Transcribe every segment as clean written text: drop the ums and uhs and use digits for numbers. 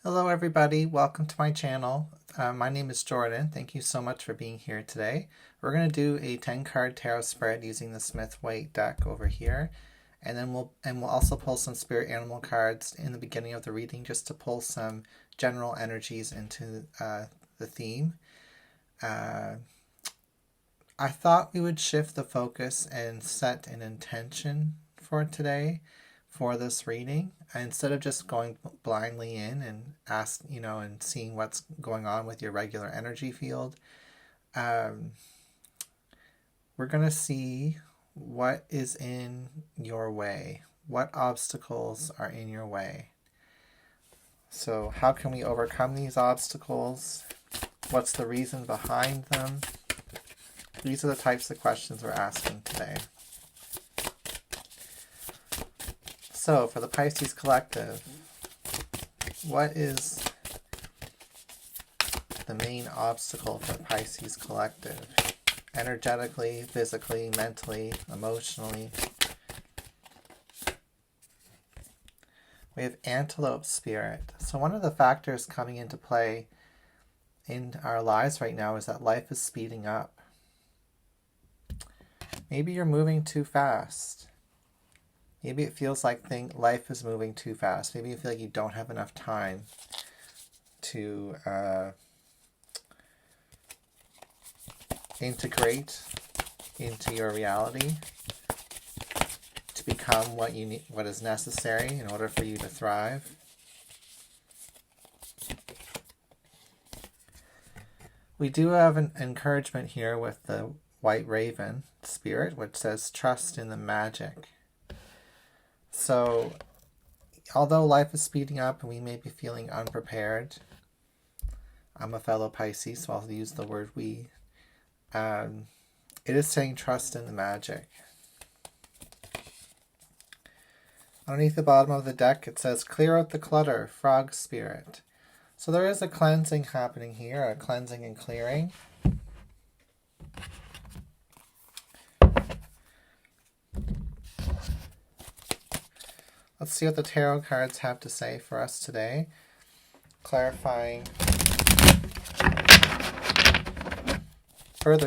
Hello everybody, welcome to my channel. My name is Jordan. Thank you so much for being here today. We're going to do a 10 card tarot spread using the Smith-Waite deck over here. And then we'll also pull some spirit animal cards in the beginning of the reading just to pull some general energies into the theme. I thought we would shift the focus and set an intention for today for this reading instead of just going blindly in and and seeing what's going on with your regular energy field. We're going to see what is in your way, what obstacles are in your way. So how can we overcome these obstacles? What's the reason behind them? These are the types of questions we're asking today. So, for the Pisces Collective, what is the main obstacle for the Pisces Collective? Energetically, physically, mentally, emotionally. We have Antelope Spirit. So one of the factors coming into play in our lives right now is that life is speeding up. Maybe you're moving too fast. Maybe it feels like life is moving too fast. Maybe you feel like you don't have enough time to integrate into your reality, to become what you need, what is necessary in order for you to thrive. We do have an encouragement here with the White Raven Spirit, which says trust in the magic. So, although life is speeding up and we may be feeling unprepared, I'm a fellow Pisces, so I'll use the word we. It is saying trust in the magic. Underneath the bottom of the deck, it says clear out the clutter, Frog Spirit. So there is a cleansing happening here, a cleansing and clearing. Let's see what the tarot cards have to say for us today. Further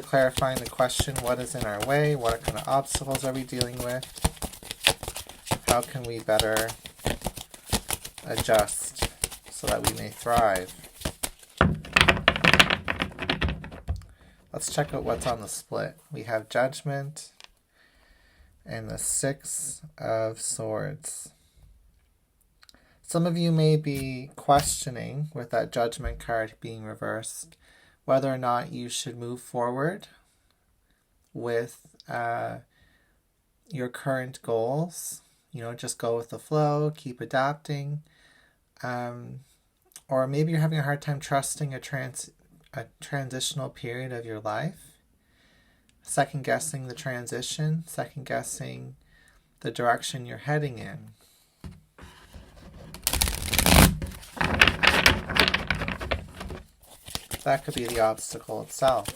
clarifying the question, what is in our way? What kind of obstacles are we dealing with? How can we better adjust so that we may thrive? Let's check out what's on the split. We have Judgment and the Six of Swords. Some of you may be questioning, with that Judgment card being reversed, whether or not you should move forward with your current goals. Just go with the flow, keep adapting. Or maybe you're having a hard time trusting a transitional period of your life. Second-guessing the transition, second-guessing the direction you're heading in. That could be the obstacle itself.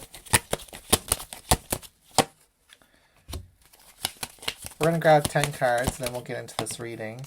We're going to grab 10 cards, and then we'll get into this reading.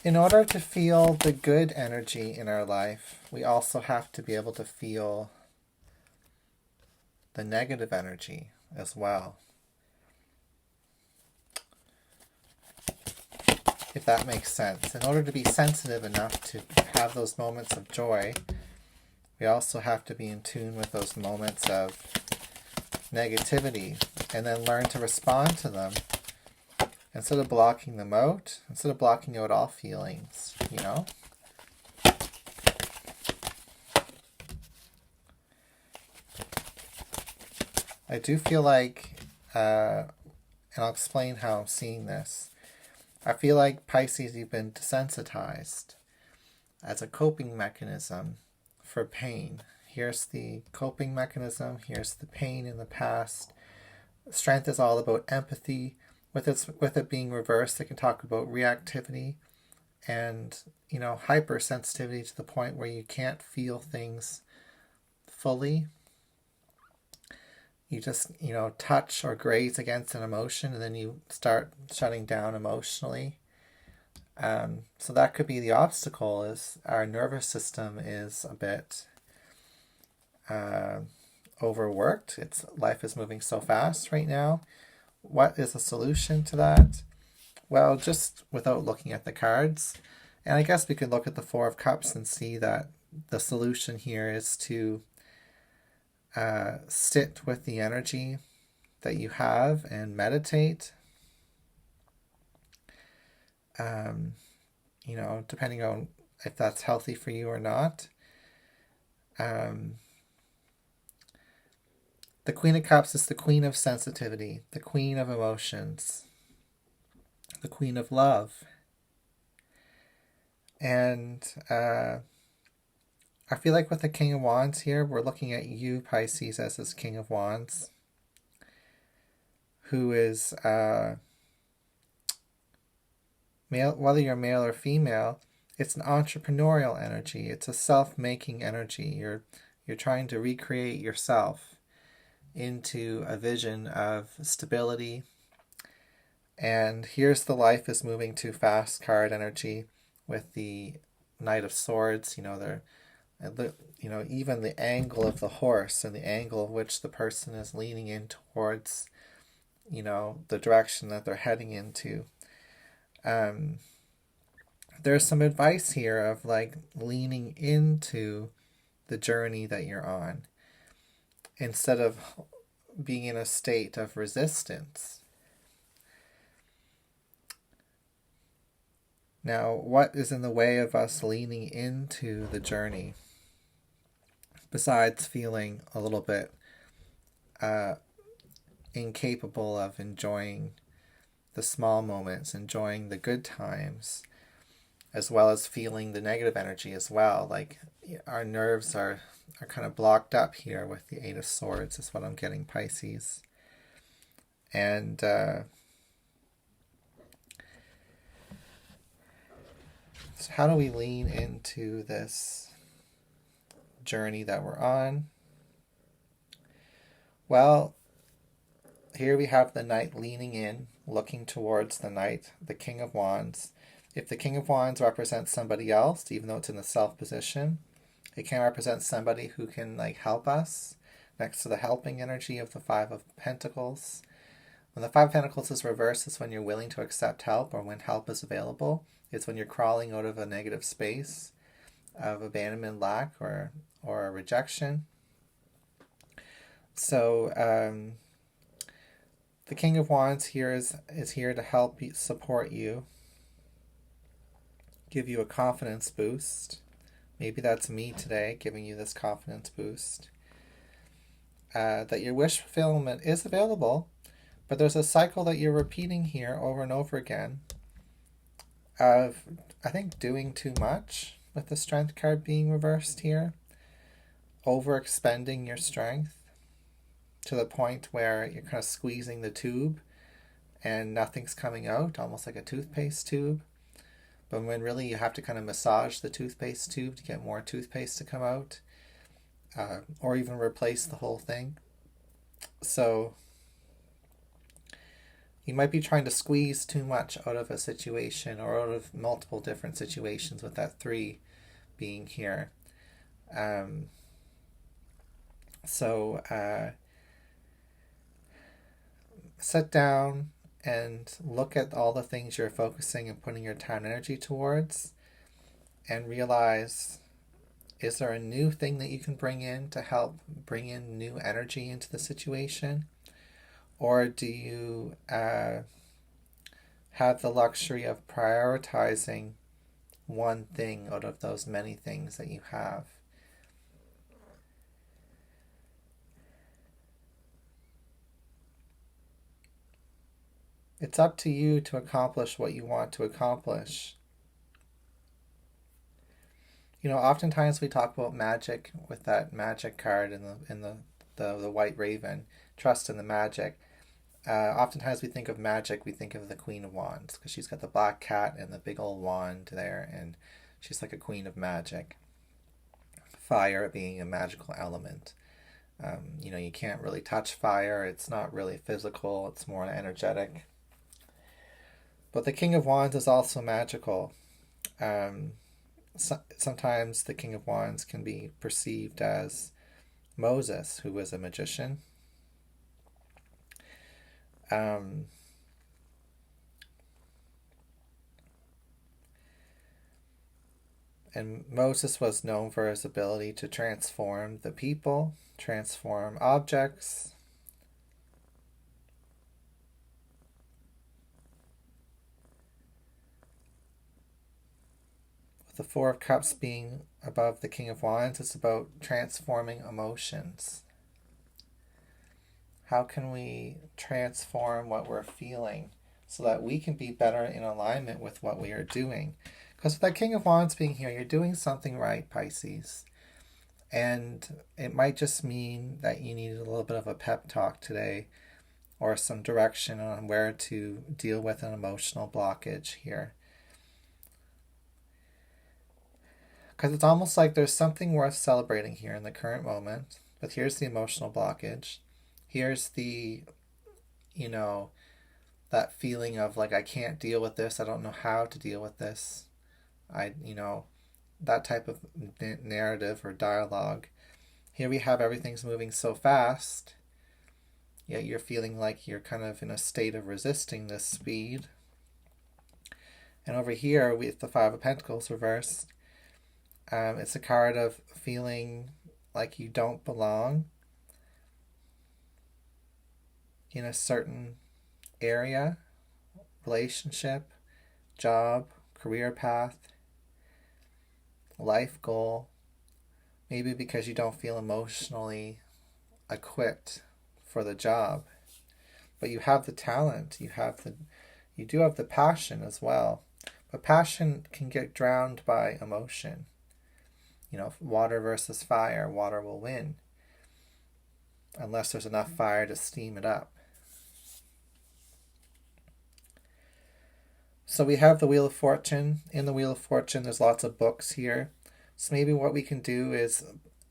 In order to feel the good energy in our life, we also have to be able to feel the negative energy as well. If that makes sense. In order to be sensitive enough to have those moments of joy, we also have to be in tune with those moments of negativity and then learn to respond to them. Instead of blocking them out, instead of blocking out all feelings, I do feel like, and I'll explain how I'm seeing this, I feel like Pisces, you've been desensitized as a coping mechanism for pain. Here's the coping mechanism, here's the pain in the past, Strength is all about empathy. With it being reversed, it can talk about reactivity and, hypersensitivity to the point where you can't feel things fully. You just, touch or graze against an emotion and then you start shutting down emotionally. So that could be the obstacle, is our nervous system is a bit overworked. Life is moving so fast right now. What is the solution to that? Well, just without looking at the cards, and I guess we could look at the Four of Cups and see that the solution here is to sit with the energy that you have and meditate. Depending on if that's healthy for you or not. The Queen of Cups is the Queen of sensitivity, the Queen of emotions, the Queen of love. And I feel like with the King of Wands here, we're looking at you, Pisces, as this King of Wands, who is, male, whether you're male or female, it's an entrepreneurial energy. It's a self-making energy. You're trying to recreate yourself into a vision of stability. And here's the life is moving too fast card energy with the Knight of Swords. Even the angle of the horse and the angle of which the person is leaning in towards, the direction that they're heading into. There's some advice here of like leaning into the journey that you're on instead of being in a state of resistance. Now, what is in the way of us leaning into the journey besides feeling a little bit incapable of enjoying the small moments, enjoying the good times, as well as feeling the negative energy as well? Like our nerves are kind of blocked up here with the Eight of Swords, is what I'm getting, Pisces. And so how do we lean into this journey that we're on? Well, here we have the Knight leaning in, looking towards the Knight, the King of Wands. If the King of Wands represents somebody else, even though it's in the self position, it can represent somebody who can help us, next to the helping energy of the Five of Pentacles. When the Five of Pentacles is reversed, it's when you're willing to accept help, or when help is available. It's when you're crawling out of a negative space of abandonment, lack, or rejection. So the King of Wands here is here to help you, support you, give you a confidence boost. Maybe that's me today, giving you this confidence boost. That your wish fulfillment is available, but there's a cycle that you're repeating here over and over again of, I think, doing too much, with the Strength card being reversed here. Overextending your strength to the point where you're kind of squeezing the tube and nothing's coming out, almost like a toothpaste tube. But when really you have to kind of massage the toothpaste tube to get more toothpaste to come out, or even replace the whole thing. So you might be trying to squeeze too much out of a situation, or out of multiple different situations, with that 3 being here. So sit down and look at all the things you're focusing and putting your time and energy towards, and realize, is there a new thing that you can bring in to help bring in new energy into the situation? Or do you have the luxury of prioritizing one thing out of those many things that you have? It's up to you to accomplish what you want to accomplish. Oftentimes we talk about magic with that magic card in the White Raven, trust in the magic. Oftentimes we think of magic, we think of the Queen of Wands because she's got the black cat and the big old wand there, and she's like a queen of magic. Fire being a magical element. You can't really touch fire. It's not really physical. It's more energetic. But the King of Wands is also magical. Sometimes the King of Wands can be perceived as Moses, who was a magician. And Moses was known for his ability to transform the people, transform objects. With the Four of Cups being above the King of Wands, it's about transforming emotions. How can we transform what we're feeling so that we can be better in alignment with what we are doing? Because with that King of Wands being here, you're doing something right, Pisces. And it might just mean that you need a little bit of a pep talk today, or some direction on where to deal with an emotional blockage here. Because it's almost like there's something worth celebrating here in the current moment. But here's the emotional blockage. Here's the, that feeling of like, I can't deal with this. I don't know how to deal with this. That type of narrative or dialogue. Here we have everything's moving so fast, yet you're feeling like you're kind of in a state of resisting this speed. And over here with the Five of Pentacles reversed, it's a card of feeling like you don't belong in a certain area, relationship, job, career path, life goal, maybe because you don't feel emotionally equipped for the job. But you have the talent, you do have the passion as well. But passion can get drowned by emotion. Water versus fire, water will win. Unless there's enough fire to steam it up. So we have the Wheel of Fortune. In the Wheel of Fortune, there's lots of books here. So maybe what we can do is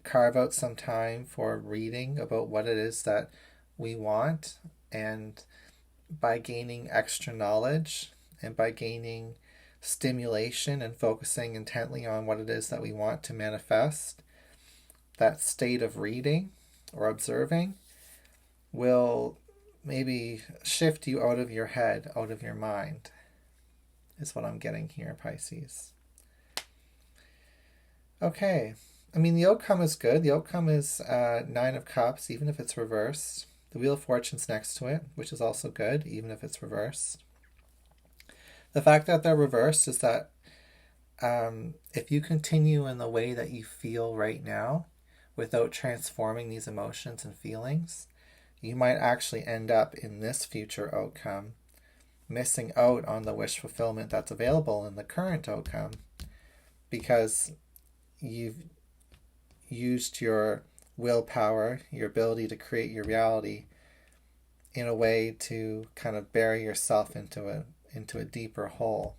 carve out some time for reading about what it is that we want. And by gaining extra knowledge and by gaining stimulation and focusing intently on what it is that we want to manifest, that state of reading or observing will maybe shift you out of your head, out of your mind, is what I'm getting here, Pisces. Okay. The outcome is good. The outcome is Nine of Cups, even if it's reversed. The Wheel of Fortune's next to it, which is also good, even if it's reversed. The fact that they're reversed is that if you continue in the way that you feel right now, without transforming these emotions and feelings, you might actually end up in this future outcome missing out on the wish fulfillment that's available in the current outcome because you've used your willpower, your ability to create your reality in a way to kind of bury yourself into a deeper hole.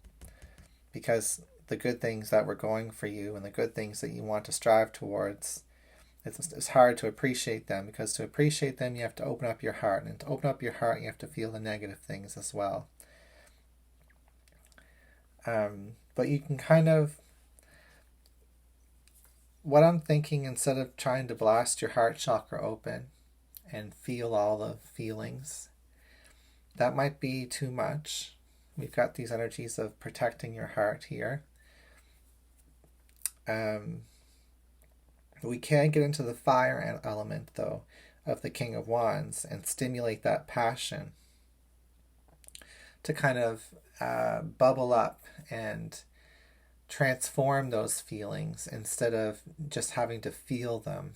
Because the good things that were going for you and the good things that you want to strive towards, it's hard to appreciate them, because to appreciate them you have to open up your heart, and to open up your heart you have to feel the negative things as well. But you can kind of, what I'm thinking, instead of trying to blast your heart chakra open and feel all the feelings, that might be too much. We've got these energies of protecting your heart here. We can get into the fire element, though, of the King of Wands and stimulate that passion to kind of bubble up and transform those feelings instead of just having to feel them,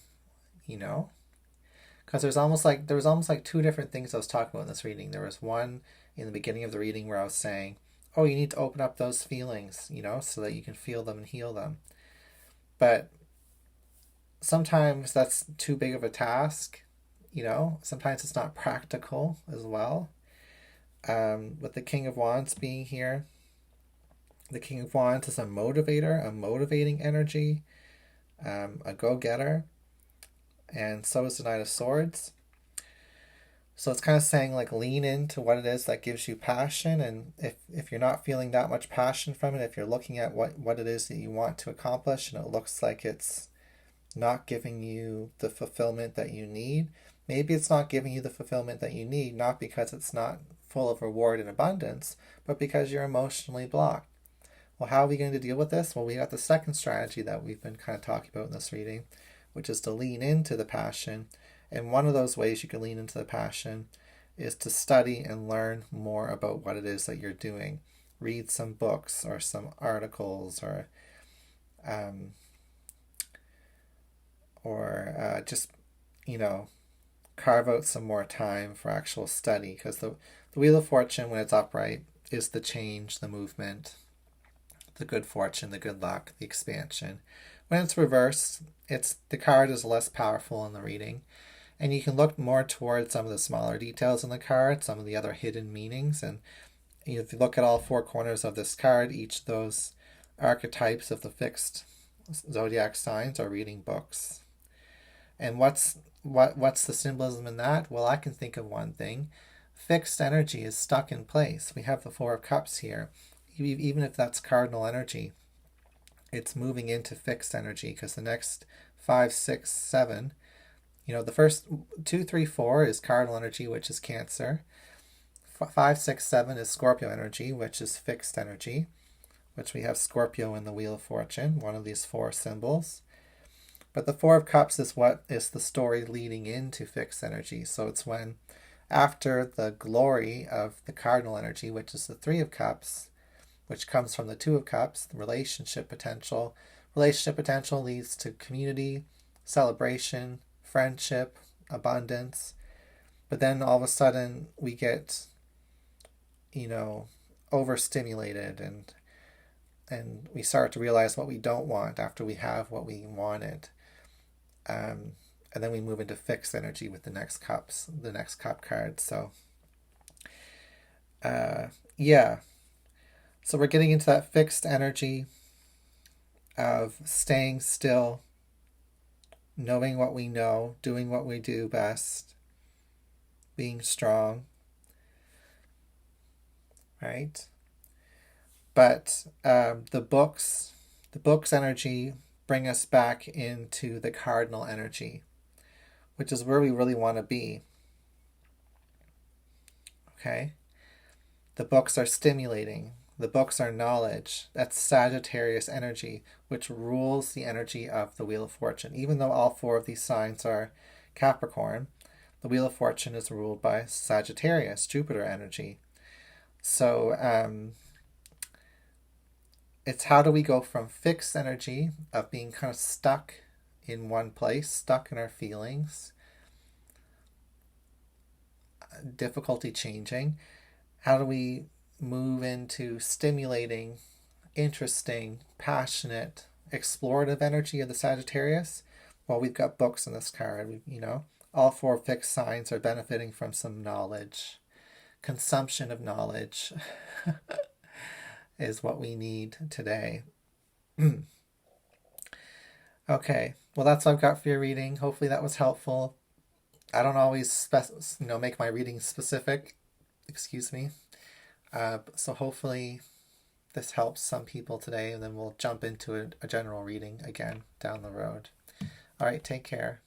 because there was almost like two different things I was talking about in this reading. There was one in the beginning of the reading where I was saying, oh, you need to open up those feelings, so that you can feel them and heal them. But sometimes that's too big of a task. you know, sometimes it's not practical as well. With the King of Wands being here, the King of Wands is a motivator, a motivating energy, a go-getter, and so is the Knight of Swords. So it's kind of saying like lean into what it is that gives you passion, and if you're not feeling that much passion from it, if you're looking at what it is that you want to accomplish and it looks like it's not giving you the fulfillment that you need, maybe it's not giving you the fulfillment that you need, not because it's not full of reward and abundance, but because you're emotionally blocked. Well, how are we going to deal with this? Well, we got the second strategy that we've been kind of talking about in this reading, which is to lean into the passion. And one of those ways you can lean into the passion is to study and learn more about what it is that you're doing. Read some books or some articles, or just, you know, carve out some more time for actual study, because the Wheel of Fortune, when it's upright, is the change, the movement, the good fortune, the good luck, the expansion. When it's reversed, the card is less powerful in the reading, and you can look more towards some of the smaller details in the card, some of the other hidden meanings. And if you look at all four corners of this card, each of those archetypes of the fixed zodiac signs are reading books. And what's the symbolism in that? Well, I can think of one thing. Fixed energy is stuck in place. We have the Four of Cups here. Even if that's cardinal energy, it's moving into fixed energy, because the next 5, 6, 7, you know, the first 2, 3, 4 is cardinal energy, which is Cancer. 5, 6, 7 is Scorpio energy, which is fixed energy, which we have Scorpio in the Wheel of Fortune, one of these four symbols. But the Four of Cups is what is the story leading into fixed energy. So it's when, after the glory of the cardinal energy, which is the Three of Cups, which comes from the Two of Cups, the relationship potential. Relationship potential leads to community, celebration, friendship, abundance. But then all of a sudden we get, you know, overstimulated, and we start to realize what we don't want after we have what we wanted. And then we move into fixed energy with the next cup card. So, yeah. So we're getting into that fixed energy of staying still, knowing what we know, doing what we do best, being strong, right? But the books energy bring us back into the cardinal energy, which is where we really want to be. Okay? The books are stimulating. The books are knowledge. That's Sagittarius energy, which rules the energy of the Wheel of Fortune. Even though all four of these signs are Capricorn, the Wheel of Fortune is ruled by Sagittarius, Jupiter energy. So it's how do we go from fixed energy of being kind of stuck in one place, stuck in our feelings, difficulty changing. How do we move into stimulating, interesting, passionate, explorative energy of the Sagittarius? Well, we've got books in this card. All four fixed signs are benefiting from some knowledge. Consumption of knowledge is what we need today. Okay, well, that's what I've got for your reading. Hopefully that was helpful. I don't always make my readings specific. Excuse me. So hopefully this helps some people today, and then we'll jump into a general reading again down the road. All right, take care.